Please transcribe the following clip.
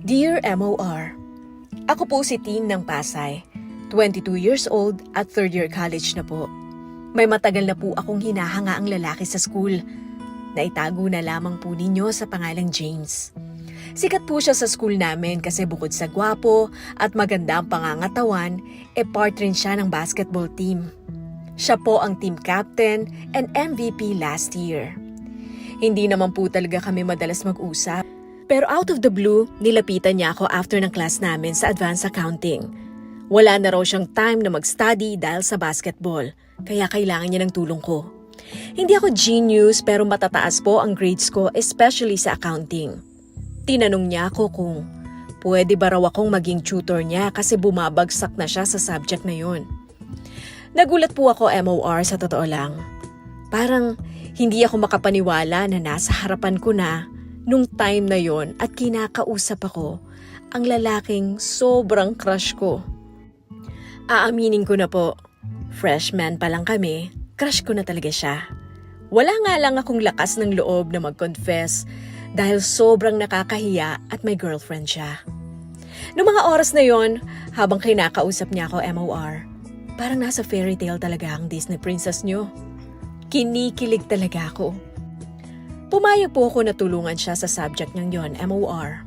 Dear MOR, ako po si Tin ng Pasay, 22 years old at third year college na po. May matagal na po akong hinahanga ang lalaki sa school. Naitago na lamang po ninyo sa pangalang James. Sikat po siya sa school namin kasi bukod sa gwapo at maganda ang pangangatawan, part rin siya ng basketball team. Siya po ang team captain and MVP last year. Hindi naman po talaga kami madalas mag-usap. Pero out of the blue, nilapitan niya ako after ng class namin sa advanced accounting. Wala na raw siyang time na mag-study dahil sa basketball, kaya kailangan niya ng tulong ko. Hindi ako genius pero matataas po ang grades ko, especially sa accounting. Tinanong niya ako kung pwede ba raw akong maging tutor niya kasi bumabagsak na siya sa subject na yun. Nagulat po ako MOR sa totoo lang. Parang hindi ako makapaniwala na nasa harapan ko na nung time na yon at kinakausap ako ang lalaking sobrang crush ko. Aaminin ko na po, freshman pa lang kami, crush ko na talaga siya. Wala nga lang akong lakas ng loob na mag-confess dahil sobrang nakakahiya at may girlfriend siya. Noong mga oras na yon, habang kinakausap niya ako MOR, parang nasa fairy tale talaga ang Disney princess niyo. Kinikilig talaga ako. Pumayag po ako na tulungan siya sa subject niyang yon, MOR.